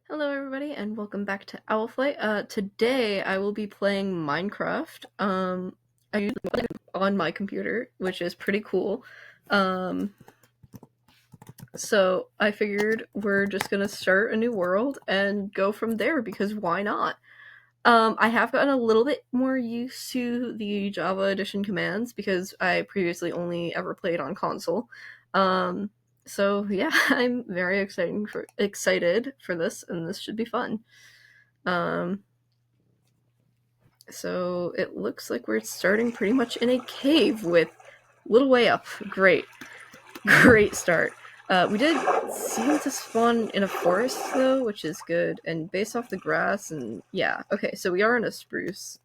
Hello everybody and welcome back to Owlflight. Today I will be playing Minecraft. I use it on my computer, which is pretty cool. Um, so I figured we're just gonna start a new world and go from there because why not? I have gotten a little bit more used to the Java Edition commands because I previously only ever played on console. Um, so yeah, I'm very excited for this, and this should be fun. Um, so it looks like we're starting pretty much in a cave with little way up. Great, great start. We did seem to spawn in a forest though, which is good, and based off the grass and yeah. Okay, so we are in a spruce.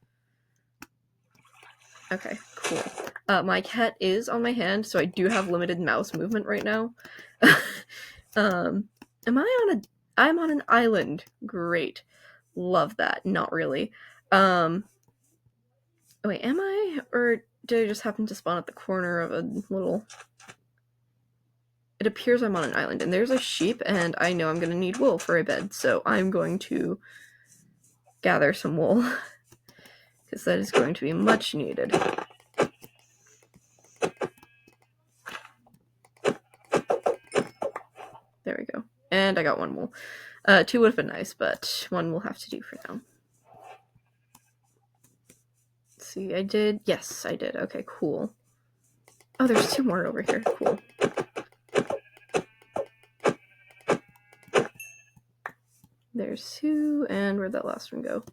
Okay, cool. My cat is on my hand, so I do have limited mouse movement right now. Am I on a? I'm on an island. Great, love that. Not really. Um, Wait, am I? Or did I just happen to spawn at the corner of a little... It appears I'm on an island, and there's a sheep, and I know I'm going to need wool for a bed, so I'm going to gather some wool, because that is going to be much needed. There we go. And I got one wool. Two would have been nice, but one will have to do for now. Let's see, I did... Yes, I did. Okay, cool. Oh, there's two more over here. Cool. There's two, and where'd that last one go?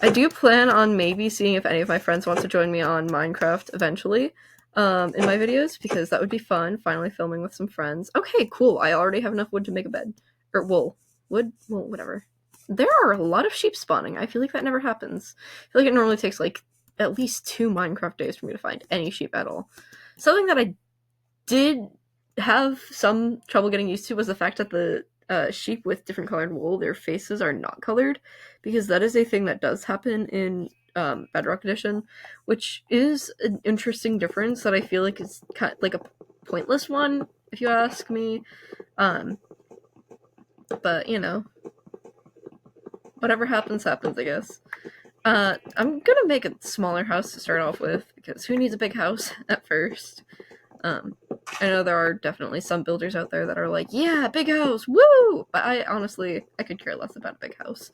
I do plan on maybe seeing if any of my friends want to join me on Minecraft eventually in my videos, because that would be fun, finally filming with some friends. Okay, cool. I already have enough wood to make a bed. Or wool. Wood? Wool, whatever. There are a lot of sheep spawning. I feel like that never happens. I feel like it normally takes like at least 2 Minecraft days for me to find any sheep at all. Something that I did have some trouble getting used to was the fact that the sheep with different colored wool, their faces are not colored, because that is a thing that does happen in Bedrock Edition, which is an interesting difference that I feel like is kind of like a pointless one, if you ask me. But you know, whatever happens, happens, I guess. I'm gonna make a smaller house to start off with, because who needs a big house at first? I know there are definitely some builders out there that are like, yeah, big house, woo! But I honestly, I could care less about a big house.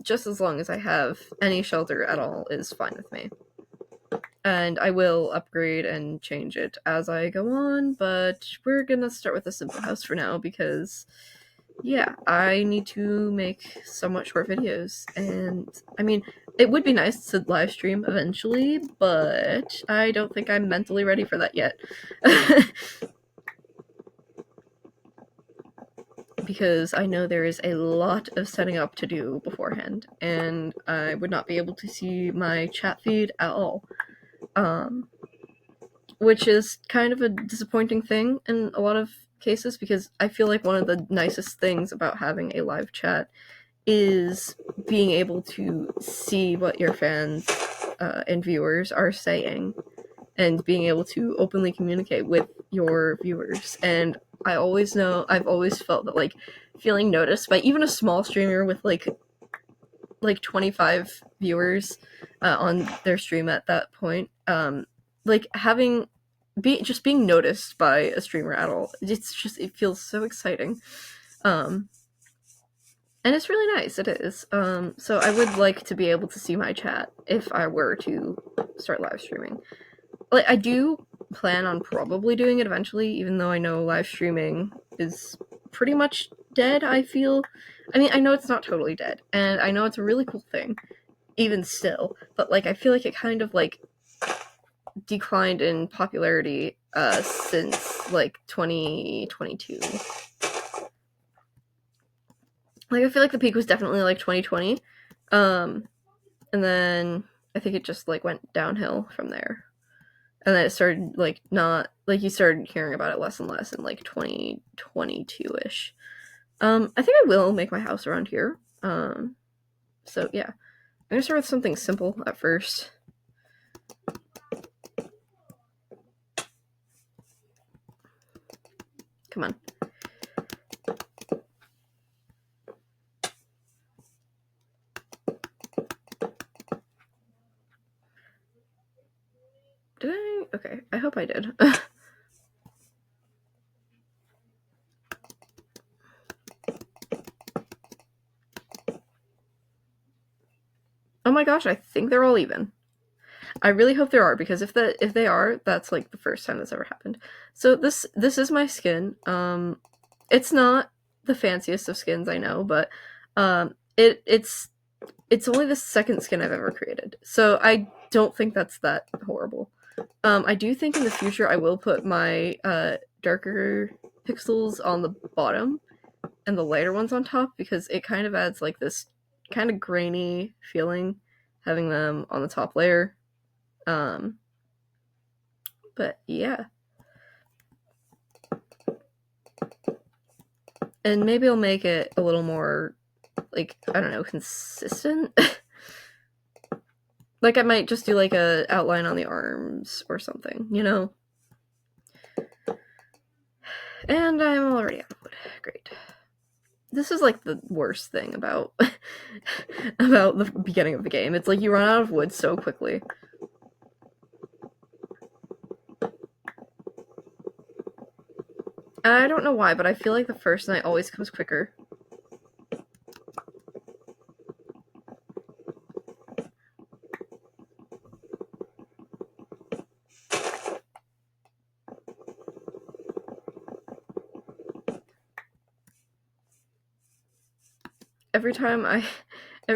Just as long as I have any shelter at all is fine with me. And I will upgrade and change it as I go on, but we're gonna start with a simple house for now because, yeah, I need to make somewhat short videos. And, I mean, it would be nice to live stream eventually, but I don't think I'm mentally ready for that yet. Because I know there is a lot of setting up to do beforehand, and I would not be able to see my chat feed at all. Which is kind of a disappointing thing in a lot of cases, because I feel like one of the nicest things about having a live chat is being able to see what your fans and viewers are saying, and being able to openly communicate with your viewers. And I've always felt that, like, feeling noticed by even a small streamer with like 25 viewers on their stream at that point, like just being noticed by a streamer at all, it feels so exciting. And it's really nice. It is. So I would like to be able to see my chat if I were to start live streaming. Like, I do plan on probably doing it eventually, even though I know live streaming is pretty much dead, I feel. I mean, I know it's not totally dead, and I know it's a really cool thing, even still, but, like, I feel like it kind of, like, declined in popularity, since, like, 2022. Like, I feel like the peak was definitely, like, 2020, and then I think it just, like, went downhill from there. And then it started, like, not, like, you started hearing about it less and less in, like, 2022-ish. I think I will make my house around here. So, yeah. I'm gonna start with something simple at first. Come on. Did I? Okay, I hope I did. Oh my gosh, I think they're all even. I really hope there are, because if they are, that's like the first time that's ever happened. So this is my skin. It's not the fanciest of skins, I know, but it's only the second skin I've ever created. So I don't think that's that horrible. I do think in the future I will put my darker pixels on the bottom and the lighter ones on top, because it kind of adds like this kind of grainy feeling having them on the top layer. Um, but yeah. And maybe I'll make it a little more, like, I don't know, consistent. Like I might just do like a outline on the arms or something, you know? And I'm already out of wood. Great. This is like the worst thing about about the beginning of the game. It's like you run out of wood so quickly. And I don't know why, but I feel like the first night always comes quicker. Every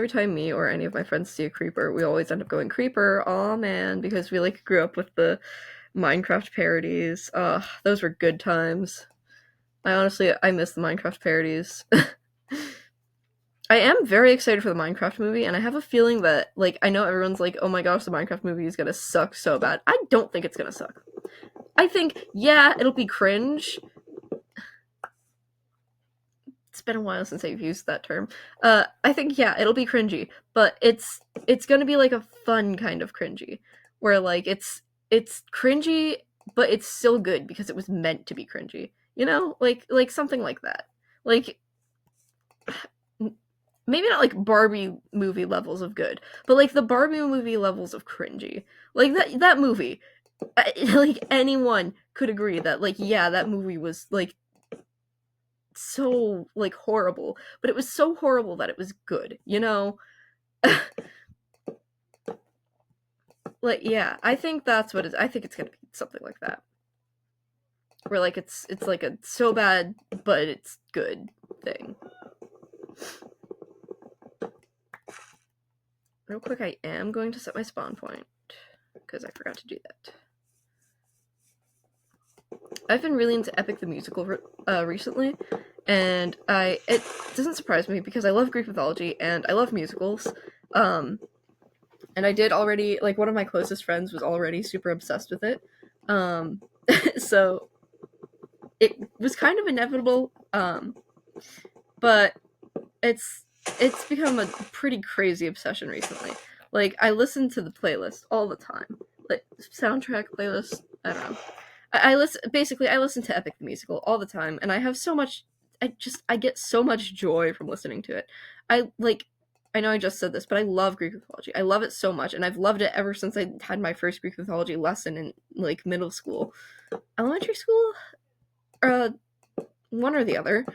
time me or any of my friends see a creeper, we always end up going, creeper, aw man, because we like grew up with the Minecraft parodies. Those were good times. I miss the Minecraft parodies. I am very excited for the Minecraft movie, and I have a feeling that, like, I know everyone's like, oh my gosh, the Minecraft movie is gonna suck so bad. I don't think it's gonna suck. I think, yeah, it'll be cringe. It's been a while since I've used that term. I think, yeah, it'll be cringy, but it's gonna be like a fun kind of cringy, where like it's cringy, but it's still good because it was meant to be cringy. You know, like something like that. Like maybe not like Barbie movie levels of good, but like the Barbie movie levels of cringy. Like that movie, like anyone could agree that like yeah, that movie was like so like horrible, but it was so horrible that it was good, you know? Like yeah, I think that's what it is. I think it's gonna be something like that. Where like it's like a so bad but it's good thing. Real quick, I am going to set my spawn point because I forgot to do that. I've been really into Epic the Musical recently, and it doesn't surprise me because I love Greek mythology and I love musicals. And I did already, like, one of my closest friends was already super obsessed with it. So it was kind of inevitable, but it's become a pretty crazy obsession recently. Like, I listen to the playlist all the time. Like, soundtrack playlist, I don't know. I listen to Epic the Musical all the time, and I have so much I get so much joy from listening to it. I know I just said this, but I love Greek mythology. I love it so much, and I've loved it ever since I had my first Greek mythology lesson in like middle school. Elementary school? One or the other.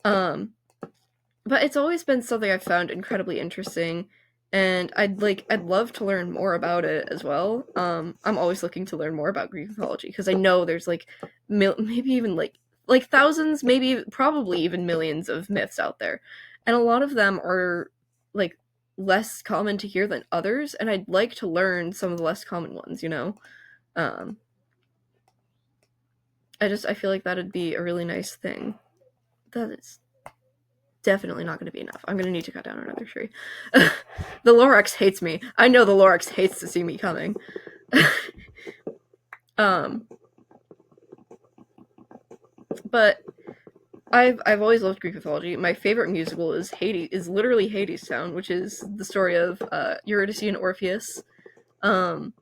But it's always been something I've found incredibly interesting, and I'd love to learn more about it as well. I'm always looking to learn more about Greek mythology because I know there's like maybe even like thousands, maybe probably even millions of myths out there, and a lot of them are like less common to hear than others, and I'd like to learn some of the less common ones. You know, um, I feel like that'd be a really nice thing. That is definitely not going to be enough. I'm going to need to cut down another tree. The Lorax hates me. I know the Lorax hates to see me coming. But I've always loved Greek mythology. My favorite musical is literally Hadestown, which is the story of Eurydice and Orpheus. And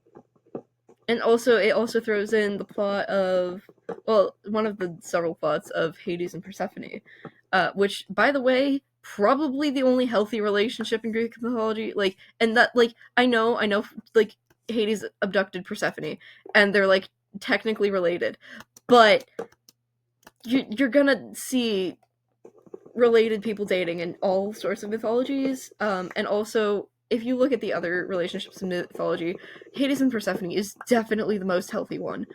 also it also throws in the plot of well, one of the several plots of Hades and Persephone, which, by the way, probably the only healthy relationship in Greek mythology. Like, and that, like, I know, like, Hades abducted Persephone, and they're like technically related, but you're gonna see related people dating in all sorts of mythologies. And also, if you look at the other relationships in mythology, Hades and Persephone is definitely the most healthy one.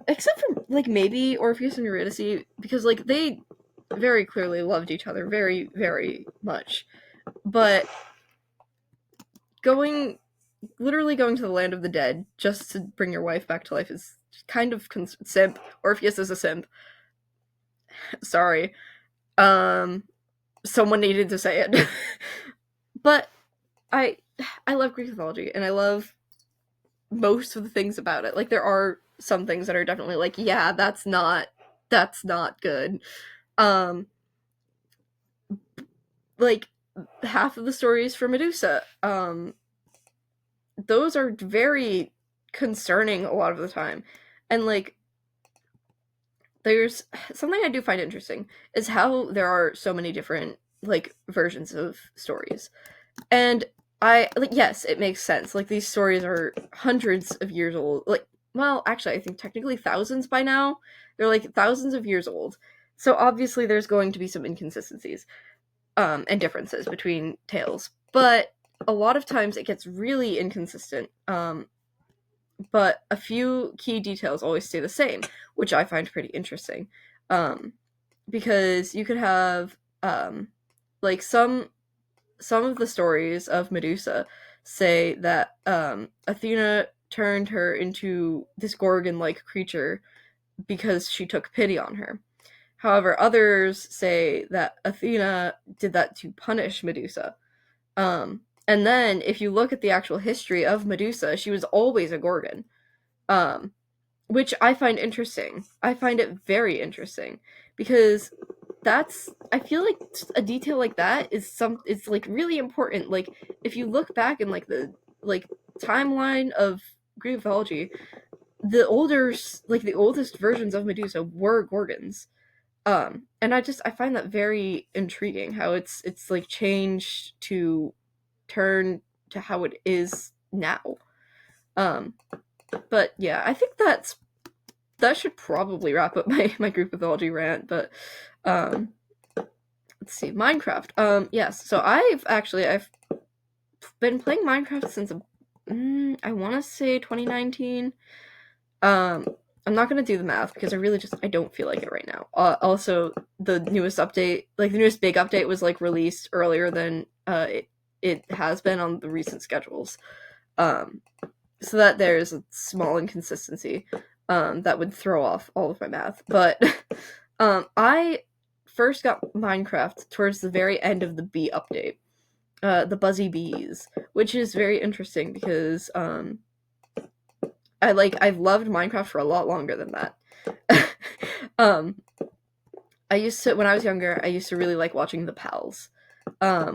Except for, like, maybe Orpheus and Eurydice, because, like, they very clearly loved each other very, very much. But literally going to the land of the dead just to bring your wife back to life is kind of simp. Orpheus is a simp. Sorry. Someone needed to say it. But I I love Greek mythology, and I love most of the things about it. Like, there are some things that are definitely like, yeah, that's not good. Um like, half of the stories for Medusa, those are very concerning a lot of the time. And, like, there's something I do find interesting is how there are so many different, like, versions of stories. And I, like, yes, it makes sense. Like, these stories are hundreds of years old. Like, well, actually, I think technically thousands by now. They're like thousands of years old. So obviously there's going to be some inconsistencies and differences between tales. But a lot of times it gets really inconsistent. But a few key details always stay the same, which I find pretty interesting. Um, because you could have, like, some of the stories of Medusa say that Athena turned her into this Gorgon-like creature because she took pity on her. However, others say that Athena did that to punish Medusa. And then, if you look at the actual history of Medusa, she was always a Gorgon, um, which I find interesting. I find it very interesting because I feel like a detail like that is like really important. Like, if you look back in, like, the, like, timeline of Greek mythology, the oldest versions of Medusa were Gorgons. And I find that very intriguing how it's like changed to turn to how it is now. Um, but yeah, I think that should probably wrap up my Greek mythology rant. But um, let's see, Minecraft. Yes, so I've been playing Minecraft since I want to say 2019. Um, I'm not gonna do the math because I don't feel like it right now. Also, the newest update, like the newest big update, was like released earlier than it has been on the recent schedules. Um, so that there's a small inconsistency that would throw off all of my math. But I first got Minecraft towards the very end of the bee update, the Buzzy Bees, which is very interesting because I've loved Minecraft for a lot longer than that. um, I used to when I was younger, I used to really like watching the Pals,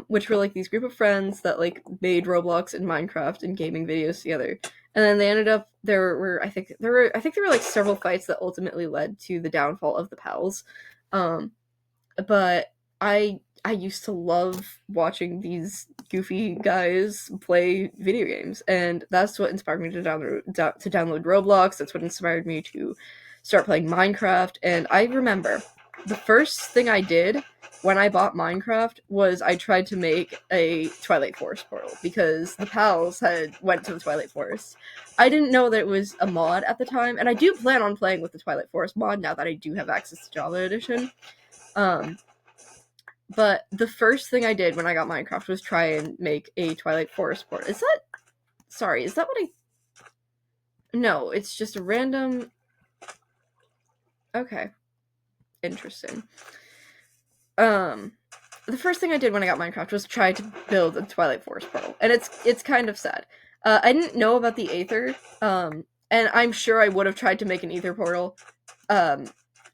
which were like these group of friends that like made Roblox and Minecraft and gaming videos together. And then they ended up I think there were like several fights that ultimately led to the downfall of the Pals. Um, but I used to love watching these goofy guys play video games, and that's what inspired me to download Roblox. That's what inspired me to start playing Minecraft. And I remember the first thing I did when I bought Minecraft was I tried to make a Twilight Forest portal because the pals had went to the Twilight Forest. I didn't know that it was a mod at the time, and I do plan on playing with the Twilight Forest mod now that I do have access to Java Edition. Um, but the first thing I did when I got Minecraft was try and make a Twilight Forest port. Is that what I... No, it's just a random... Okay. Interesting. The first thing I did when I got Minecraft was try to build a Twilight Forest portal. And it's kind of sad. I didn't know about the Aether, and I'm sure I would have tried to make an Aether portal,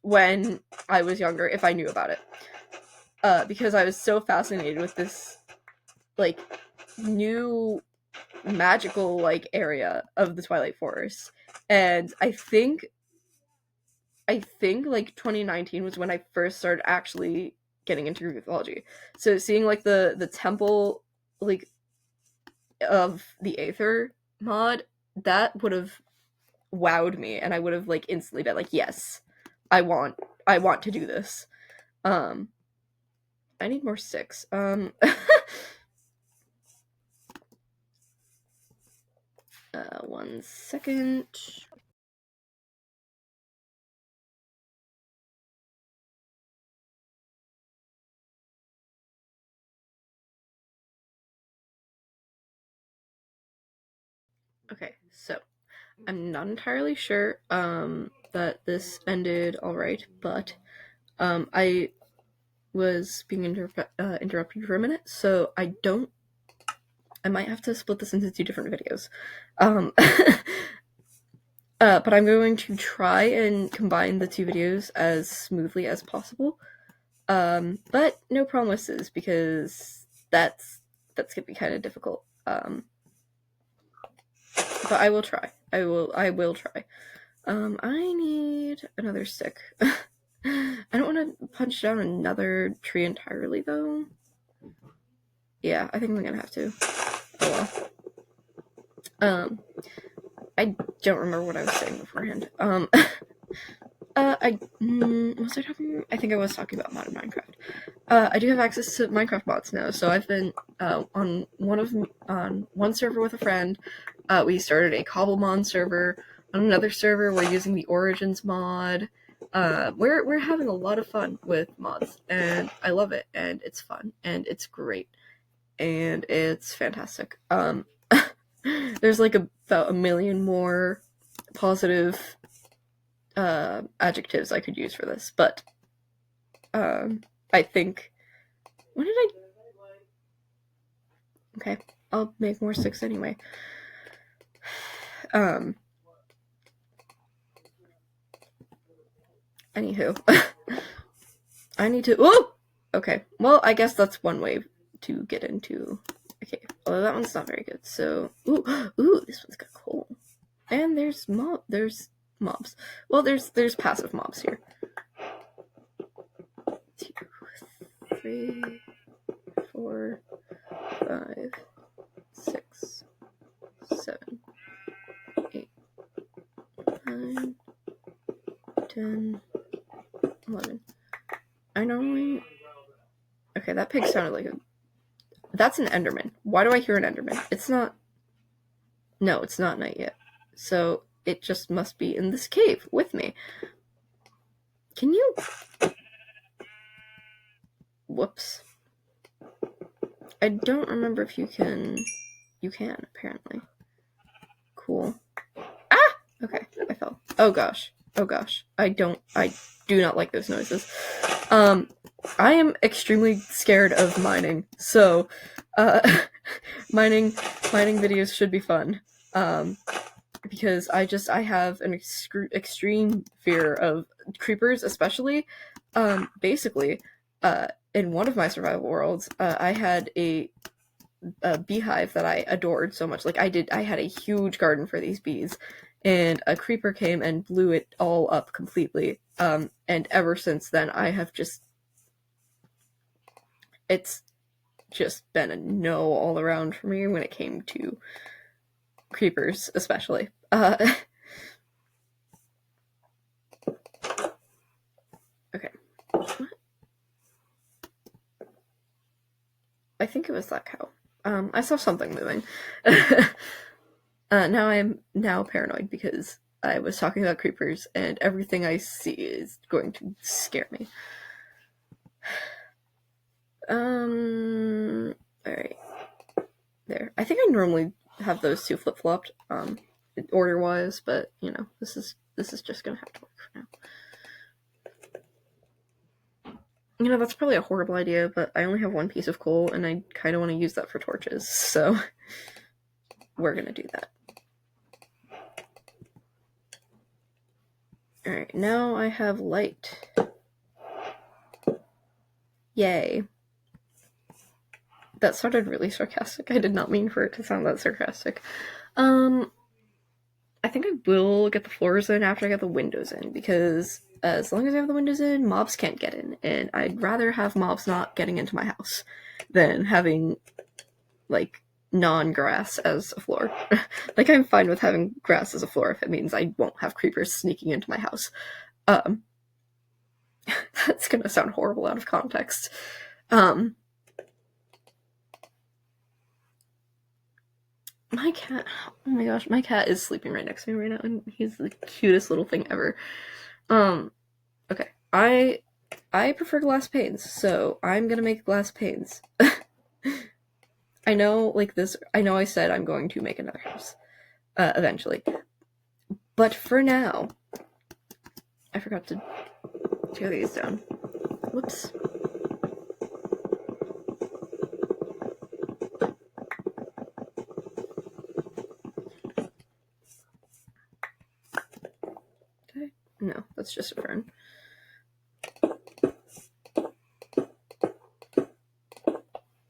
when I was younger if I knew about it. Because I was so fascinated with this, like, new magical like area of the Twilight Forest. And I think like 2019 was when I first started actually getting into Greek mythology. So seeing like the temple like of the Aether mod, that would have wowed me, and I would have like instantly been like, yes, I want to do this. Um I need more sticks. 1 second. Okay, so I'm not entirely sure that this ended all right, but I was being interrupted for a minute, so I might have to split this into 2 different videos. Um, but I'm going to try and combine the 2 videos as smoothly as possible. But no promises, because that's gonna be kind of difficult. But I will try. I will try. I need another stick. I don't want to punch down another tree entirely, though. Yeah, I think I'm gonna have to. Oh well. I don't remember what I was saying beforehand. Was I talking? I think I was talking about modded Minecraft. I do have access to Minecraft mods now, so I've been on one server with a friend. We started a Cobblemon server. On another server, we're using the Origins mod. We're having a lot of fun with mods, and I love it, and it's fun, and it's great, and it's fantastic. There's like about a million more positive adjectives I could use for this, but I think. What did I? Okay, I'll make more sticks anyway. Anywho, I need to. Oh, okay. Well, I guess that's one way to get into. Okay, although that one's not very good. So, ooh, this one's got coal, and there's mobs. Well, there's passive mobs here. 2, 3, 4, 5, 6, 7, 8, 9, 10, 11. I normally. Okay, that pig sounded like a. That's an Enderman. Why do I hear an Enderman? It's not. No, it's not night yet. So it just must be in this cave with me. Can you. Whoops. I don't remember if you can. You can, apparently. Cool. Ah! Okay, I fell. Oh gosh. I do not like those noises. I am extremely scared of mining, so mining videos should be fun. Because I have an extreme fear of creepers, especially. Basically, in one of my survival worlds, I had a beehive that I adored so much. Like I had a huge garden for these bees, and a creeper came and blew it all up completely. And ever since then, it's just been a no all around for me when it came to creepers, especially. Okay. I think it was that cow. I saw something moving. Now I'm paranoid because I was talking about creepers, and everything I see is going to scare me. Alright. There. I think I normally have those 2 flip-flopped, order-wise, but, you know, this is just gonna have to work for now. You know, that's probably a horrible idea, but I only have 1 piece of coal, and I kind of want to use that for torches, so we're gonna do that. Alright, now I have light. Yay. That sounded really sarcastic. I did not mean for it to sound that sarcastic. I think I will get the floors in after I get the windows in, because as long as I have the windows in, mobs can't get in, and I'd rather have mobs not getting into my house than having, like, non-grass as a floor. Like, I'm fine with having grass as a floor if it means I won't have creepers sneaking into my house. That's gonna sound horrible out of context. My cat, oh my gosh, my cat is sleeping right next to me right now, and he's the cutest little thing ever. Okay, I prefer glass panes, so I'm gonna make glass panes. I know, like this, I know I said I'm going to make another house, eventually. But for now, I forgot to tear these down. Whoops. No, that's just a fern.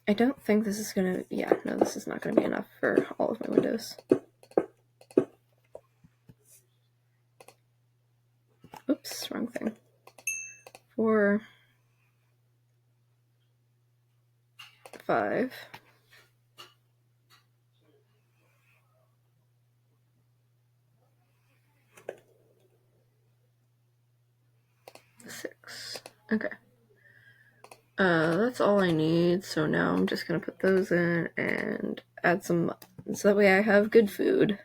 I don't think this is gonna, yeah, no, this is not gonna be enough for all of my windows. Oops, wrong thing. 4, 5. 6. Okay. That's all I need, so now I'm just gonna put those in and add some, so that way I have good food.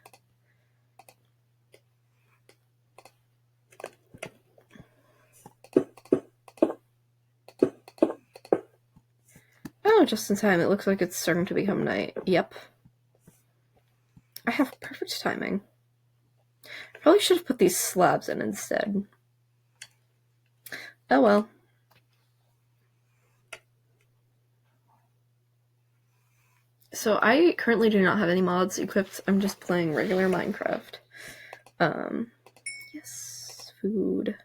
Oh, just in time. It looks like it's starting to become night. Yep. I have perfect timing. Probably should have put these slabs in instead. Oh well. So I currently do not have any mods equipped. I'm just playing regular Minecraft. Yes, food.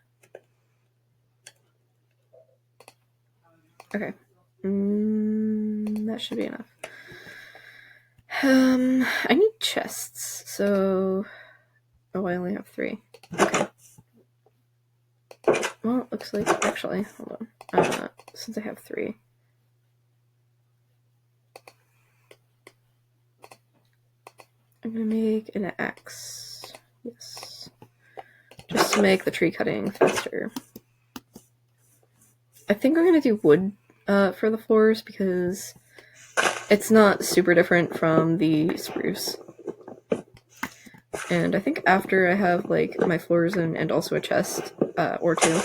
Okay. That should be enough. I need chests, so... Oh, I only have 3. Okay. Well, it looks like... Actually, hold on. Since I have 3... I'm gonna make an axe. Yes. Just to make the tree cutting faster. I think I'm gonna do wood for the floors, because it's not super different from the spruce. And I think after I have, like, my floors in and also a chest, or 2,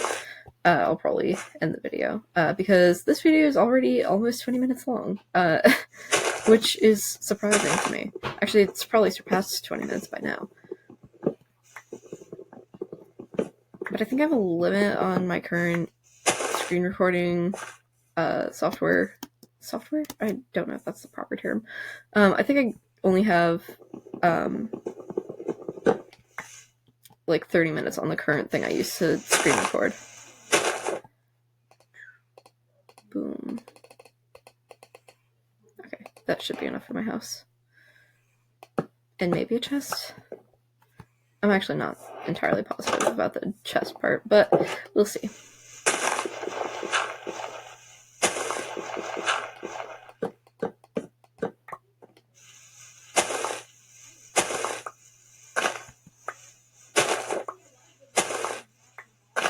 I'll probably end the video. Because this video is already almost 20 minutes long. Which is surprising to me. Actually, it's probably surpassed 20 minutes by now. But I think I have a limit on my current screen recording software. Software? I don't know if that's the proper term. I think I only have like 30 minutes on the current thing I use to screen record. Boom. Okay, that should be enough for my house. And maybe a chest? I'm actually not entirely positive about the chest part, but we'll see.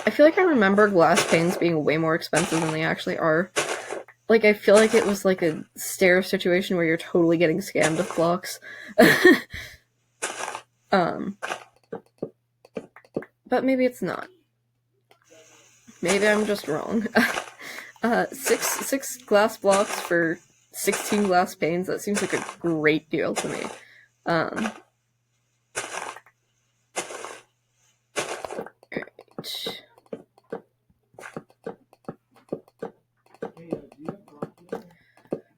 I feel like I remember glass panes being way more expensive than they actually are. Like, I feel like it was like a stair situation where you're totally getting scammed with blocks. But maybe it's not. Maybe I'm just wrong. 6 glass blocks for 16 glass panes, that seems like a great deal to me. Right.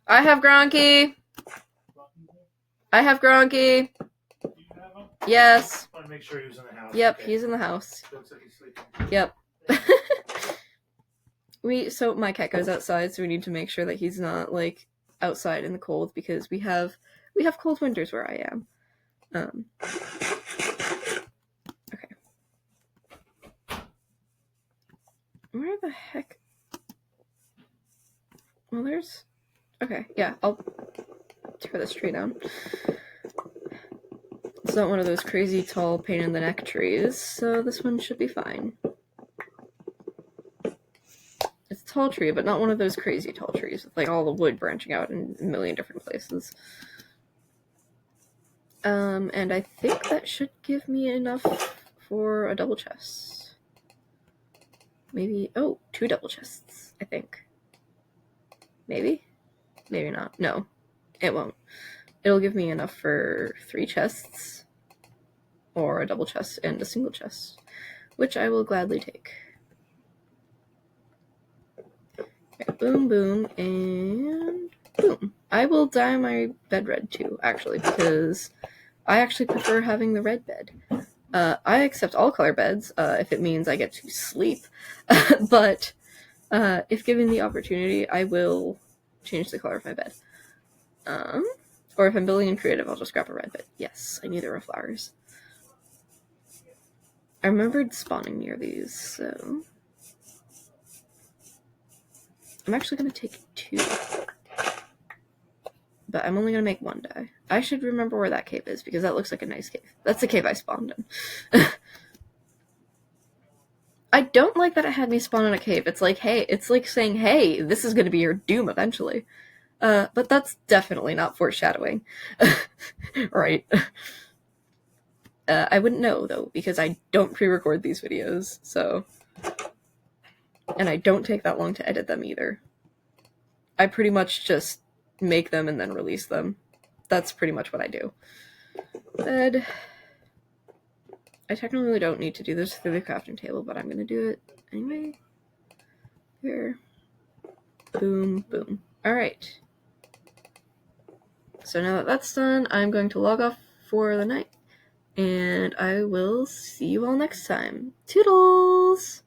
I have Gronky! I have Gronky! Yes. I want to make sure he was in the house. Yep, okay. He's in the house. Looks like he's sleeping. Yep. So my cat goes outside, so we need to make sure that he's not, like, outside in the cold because we have cold winters where I am. Okay. Where the heck? Well, there's... Okay, yeah, I'll tear this tree down. It's not one of those crazy tall pain-in-the-neck trees, so this one should be fine. It's a tall tree, but not one of those crazy tall trees with like all the wood branching out in a million different places. And I think that should give me enough for a double chest. Maybe, oh, 2 double chests, I think. Maybe? Maybe not. No, it won't. It'll give me enough for 3 chests, or a double chest and a single chest, which I will gladly take. Okay, boom, boom, and boom. I will dye my bed red too, actually, because I actually prefer having the red bed. I accept all color beds if it means I get to sleep, but if given the opportunity, I will change the color of my bed. Or if I'm building in creative, I'll just grab a red bed. Yes, I knew there were flowers. I remembered spawning near these, so... I'm actually going to take 2. But I'm only going to make 1 dye. I should remember where that cave is, because that looks like a nice cave. That's the cave I spawned in. I don't like that it had me spawn in a cave. It's like, hey, it's like saying, hey, this is going to be your doom eventually. But that's definitely not foreshadowing. Right. I wouldn't know, though, because I don't pre-record these videos, so... And I don't take that long to edit them, either. I pretty much just make them and then release them. That's pretty much what I do. Bed. I technically don't need to do this through the crafting table, but I'm going to do it anyway. Here. Boom, boom. Alright. So now that that's done, I'm going to log off for the night. And I will see you all next time. Toodles!